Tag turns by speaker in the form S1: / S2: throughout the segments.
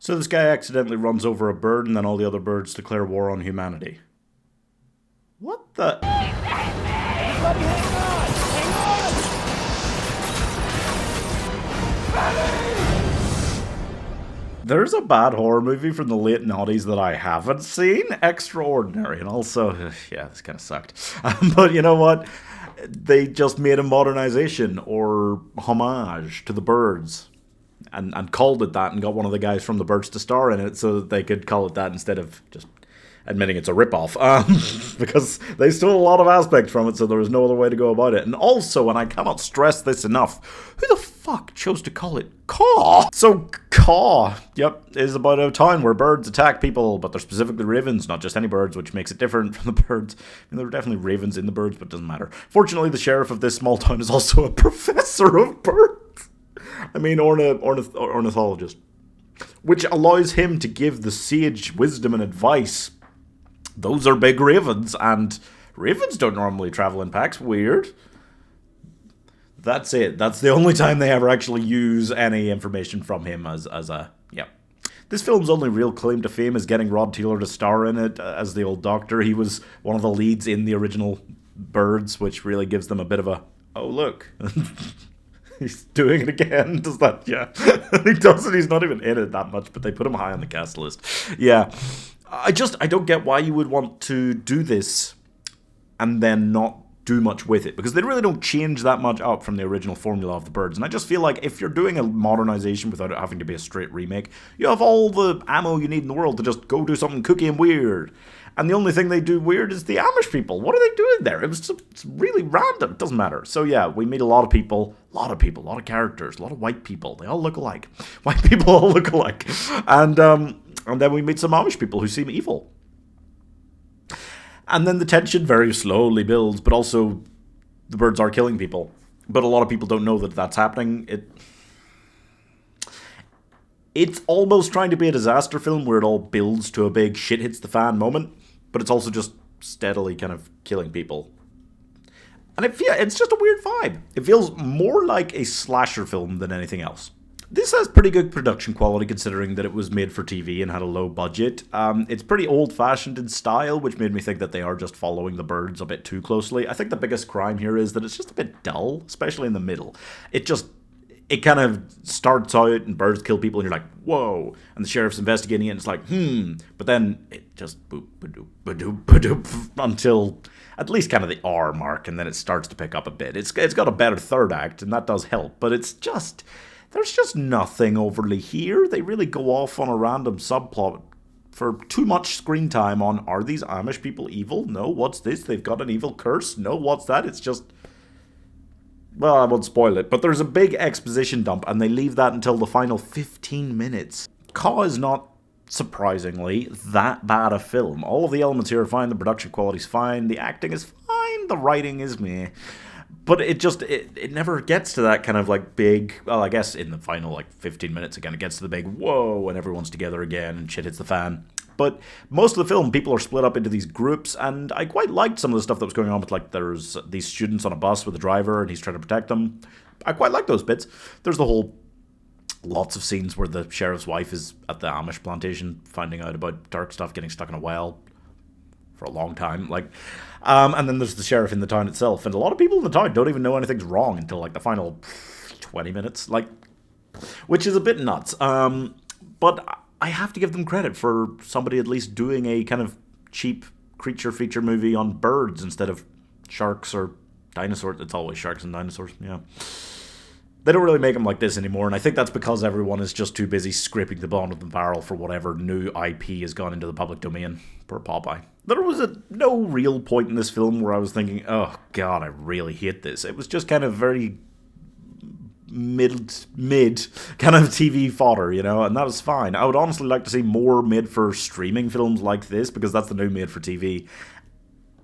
S1: So this guy accidentally runs over a bird, and then all the other birds declare war on humanity. What the?
S2: Everybody hang on! Hang on!
S1: There's a bad horror movie from the late noughties that I haven't seen. Extraordinary. And also, yeah, this kind of sucked. But you know what? They just made a modernization or homage to the birds. And called it that and got one of the guys from the Birds to star in it so that they could call it that instead of just admitting it's a ripoff. Because they stole a lot of aspects from it, so there was no other way to go about it. And also, and I cannot stress this enough, who the fuck chose to call it Caw? So Caw, yep, is about a town where birds attack people, but they're specifically ravens, not just any birds, which makes it different from the birds. I mean, there are definitely ravens in the birds, but it doesn't matter. Fortunately, the sheriff of this small town is also a professor of birds. I mean, ornithologist. Which allows him to give the sage wisdom and advice. Those are big ravens, and ravens don't normally travel in packs. Weird. That's it. That's the only time they ever actually use any information from him as a... Yeah. This film's only real claim to fame is getting Rod Taylor to star in it as the old doctor. He was one of the leads in the original Birds, which really gives them a bit of a... Oh, look. He's doing it again. Does that? Yeah. He doesn't. He's not even in it that much, but they put him high on the cast list. Yeah. I don't get why you would want to do this and then not do much with it, because they really don't change that much up from the original formula of the Birds. And I just feel like if you're doing a modernization without it having to be a straight remake, you have all the ammo you need in the world to just go do something kooky and weird. And the only thing they do weird is the Amish people. What are they doing there? It's really random. It doesn't matter. So yeah, we meet a lot of people, a lot of characters, a lot of white people. They all look alike. White people all look alike. And then we meet some Amish people who seem evil. And then the tension very slowly builds, but also the birds are killing people. But a lot of people don't know that that's happening. It's almost trying to be a disaster film where it all builds to a big shit hits the fan moment, but it's also just steadily kind of killing people. And it's just a weird vibe. It feels more like a slasher film than anything else. This has pretty good production quality considering that it was made for TV and had a low budget. It's pretty old-fashioned in style, which made me think that they are just following the Birds a bit too closely. I think the biggest crime here is that it's just a bit dull, especially in the middle. It kind of starts out and birds kill people and you're like, whoa. And the sheriff's investigating it and it's like, But then it just boop, ba-doop, ba-doop, ba-doop, until at least kind of the R mark, and then it starts to pick up a bit. It's got a better third act, and that does help, but there's just nothing overly here. They really go off on a random subplot for too much screen time on, are these Amish people evil? No, what's this? They've got an evil curse? No, what's that? It's just... Well, I won't spoil it, but there's a big exposition dump, and they leave that until the final 15 minutes. Caw is not, surprisingly, that bad a film. All of the elements here are fine, the production quality's fine, the acting is fine, the writing is meh. But it never gets to that kind of like big, well, I guess in the final like 15 minutes again, it gets to the big whoa, and everyone's together again, and shit hits the fan. But most of the film, people are split up into these groups, and I quite liked some of the stuff that was going on with, like, there's these students on a bus with a driver, and he's trying to protect them. I quite like those bits. There's the whole, lots of scenes where the sheriff's wife is at the Amish plantation, finding out about dark stuff, getting stuck in a well for a long time, like, and then there's the sheriff in the town itself, and a lot of people in the town don't even know anything's wrong until, like, the final 20 minutes, like, which is a bit nuts, but I have to give them credit for somebody at least doing a kind of cheap creature feature movie on birds instead of sharks or dinosaurs. It's always sharks and dinosaurs, yeah. They don't really make them like this anymore, and I think that's because everyone is just too busy scraping the bottom of the barrel for whatever new IP has gone into the public domain. Poor Popeye. There was no real point in this film where I was thinking, oh god, I really hate this. It was just kind of very mid kind of TV fodder, you know, and that was fine. I would honestly like to see more made-for-streaming films like this, because that's the new made-for-TV.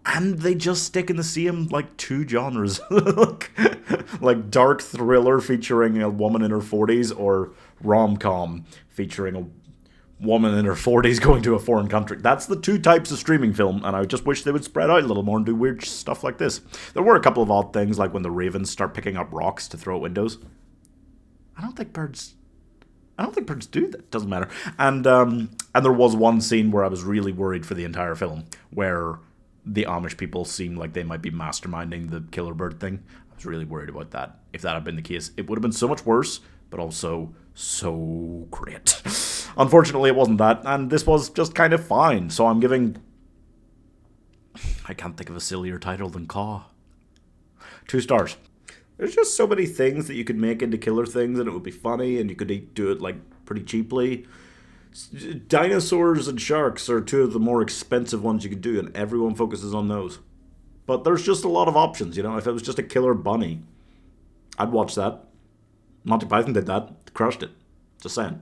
S1: And they just stick in the same, like, two genres. like dark thriller featuring a woman in her 40s, or rom-com featuring a woman in her 40s going to a foreign country. That's the two types of streaming film, and I just wish they would spread out a little more and do weird stuff like this. There were a couple of odd things, like when the ravens start picking up rocks to throw at windows. I don't think birds I don't think birds do that. Doesn't matter. And there was one scene where I was really worried for the entire film, where the Amish people seemed like they might be masterminding the killer bird thing. I was really worried about that. If that had been the case, it would have been so much worse, but also so great. Unfortunately, it wasn't that, and this was just kind of fine. So I'm giving... I can't think of a sillier title than Caw. 2 stars. There's just so many things that you could make into killer things, and it would be funny, and you could do it like pretty cheaply. Dinosaurs and sharks are 2 of the more expensive ones you could do, and everyone focuses on those. But there's just a lot of options, you know. If it was just a killer bunny, I'd watch that. Monty Python did that. Crushed it. Just saying.